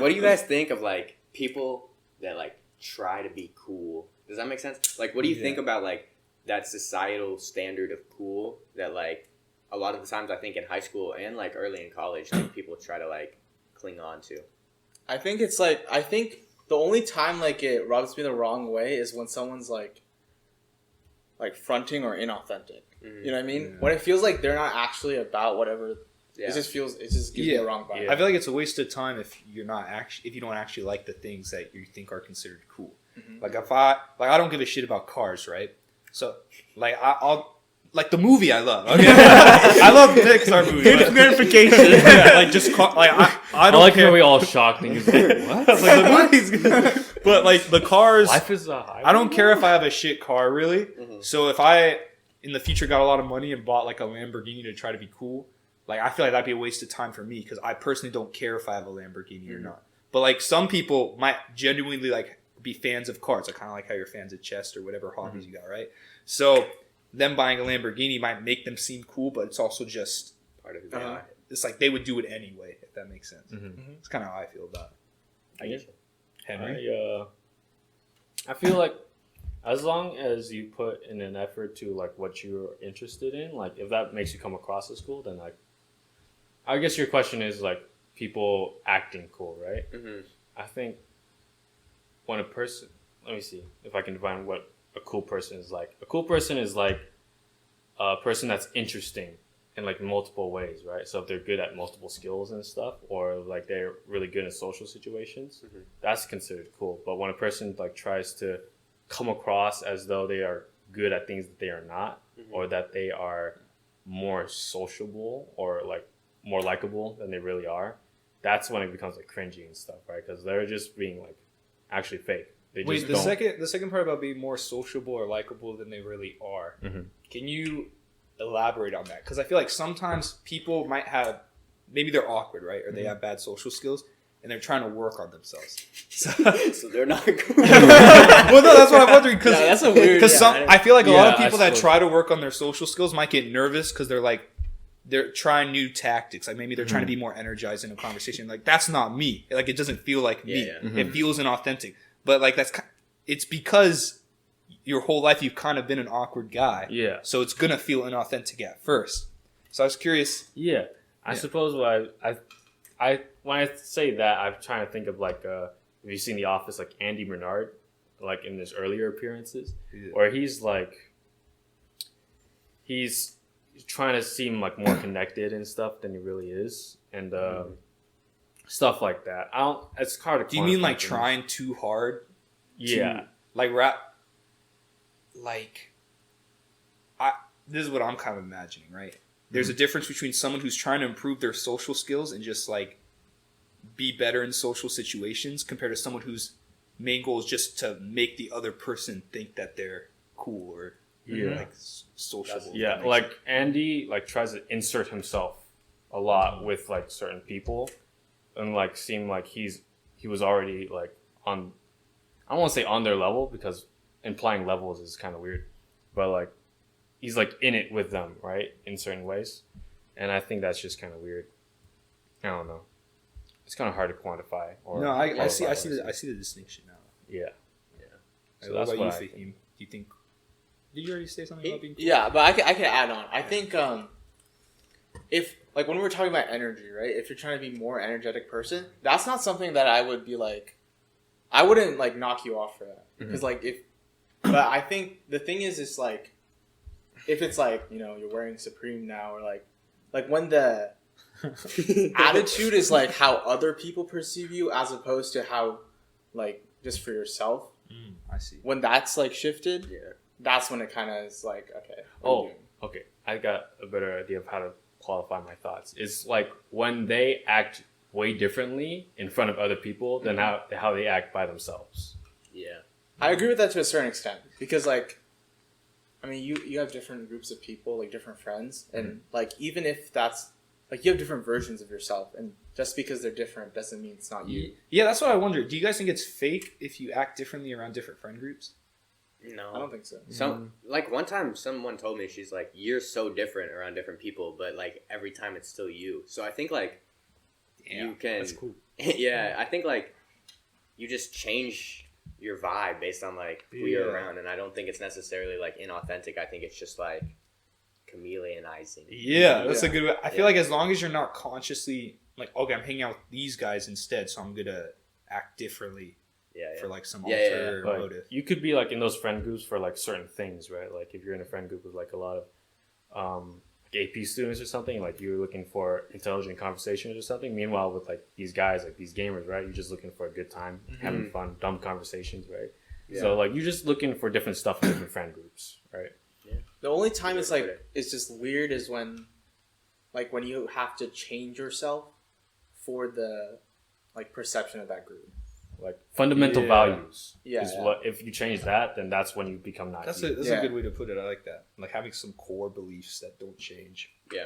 what do you guys think of like people that like try to be cool? Does that make sense? Like, what do you think about like that societal standard of cool that like a lot of the times I think in high school and like early in college, like, people try to like cling on to? I think it's like, I think the only time like it rubs me the wrong way is when someone's like fronting or inauthentic. You know what I mean? Yeah. When it feels like they're not actually about whatever. Yeah. It just gives me the wrong vibe. Yeah. I feel like it's a waste of time if you don't actually like the things that you think are considered cool. Mm-hmm. Like I don't give a shit about cars, right? So like I'll like the movie I love. Okay? I love Pixar movies. Instant gratification. Like just I don't like care. How we all shocked and he's like, what? Like the movie's but like the cars. Life is a highway. I don't care if I have a shit car really. Mm-hmm. So if I in the future got a lot of money and bought like a Lamborghini to try to be cool, like I feel like that'd be a waste of time for me because I personally don't care if I have a Lamborghini or not. But like some people might genuinely like be fans of cars, like kind of like how you're fans of chess or whatever hobbies you got, right? So them buying a Lamborghini might make them seem cool, but it's also just part of who they are. It's like they would do it anyway, if that makes sense. Mm-hmm. It's kind of how I feel about it. I guess. Henry? I feel like as long as you put in an effort to like what you're interested in, like if that makes you come across as cool, then like I guess your question is like people acting cool, right? Mm-hmm. I think when a person, let me see if I can define what a cool person is like. A cool person is like a person that's interesting in like multiple ways, right? So if they're good at multiple skills and stuff, or like they're really good in social situations, that's considered cool. But when a person like tries to come across as though they are good at things that they are not, or that they are more sociable or like more likable than they really are, that's when it becomes like cringy and stuff, right? Because they're just being like actually fake. They Wait, the second part about being more sociable or likable than they really are. Mm-hmm. Can you elaborate on that? Because I feel like sometimes people might have, maybe they're awkward, right? Or they have bad social skills, and they're trying to work on themselves. So they're not cool. Well, no, that's what I'm wondering. Cause, that's a weird. Because I feel like a lot of people that try to work on their social skills might get nervous because they're trying new tactics. Like maybe they're trying to be more energized in a conversation. Like that's not me. Like it doesn't feel like me. Yeah. Mm-hmm. It feels inauthentic. But like it's because your whole life you've kind of been an awkward guy. Yeah. So it's gonna feel inauthentic at first. So I was curious. Yeah. I suppose I when I say that, I'm trying to think of like have you seen The Office, like Andy Bernard, like in his earlier appearances, where he's trying to seem like more connected and stuff than he really is, and stuff like that. It's hard to. Do you mean like trying too hard? Yeah. This is what I'm kind of imagining, right? There's a difference between someone who's trying to improve their social skills and just like be better in social situations compared to someone whose main goal is just to make the other person think that they're cool or like sociable. Yeah, like sense. Andy like tries to insert himself a lot with like certain people and like seem like he was already like on, I don't want to say on their level because implying levels is kind of weird, but like he's like in it with them, right, in certain ways, and I think that's just kind of weird. I don't know. It's kind of hard to quantify. No, I see the distinction now. Yeah. So what about you, Fahim? Do you think? Did you already say something about being cool? Yeah, but I can add on. I think if like when we were talking about energy, right? If you're trying to be more energetic person, that's not something that I would be like. I wouldn't like knock you off for that because but I think the thing is like. If it's like, you know, you're wearing Supreme now or like when the attitude is like how other people perceive you as opposed to how like just for yourself. I see. When that's like shifted, that's when it kind of is like, okay. Okay. I got a better idea of how to qualify my thoughts. It's like when they act way differently in front of other people than how they act by themselves. Yeah. I agree with that to a certain extent because like, I mean, you have different groups of people, like different friends, and like even if that's like you have different versions of yourself, and just because they're different doesn't mean it's not you. Yeah, that's what I wonder. Do you guys think it's fake if you act differently around different friend groups? No, I don't think so. Like one time, someone told me she's like, "You're so different around different people, but like every time it's still you." So I think like you can. That's cool. Yeah, I think like you just change your vibe based on like who you're around, and I don't think it's necessarily like inauthentic. I think it's just like chameleonizing. Yeah, that's a good way. I feel like as long as you're not consciously like, okay, I'm hanging out with these guys instead, so I'm gonna act differently for like some ulterior motive. You could be like in those friend groups for like certain things, right? Like if you're in a friend group with like a lot of AP students or something, like you're looking for intelligent conversations or something. Meanwhile, with like these guys, like these gamers, right? You're just looking for a good time, having fun, dumb conversations, right? Yeah. So like you're just looking for different stuff in different friend groups, right? Yeah. The only time it's like it's just weird is when you have to change yourself for the like perception of that group. Like fundamental values. Yeah. What if you change that, then that's when you become not. That's a good way to put it. I like that. Like having some core beliefs that don't change. Yeah.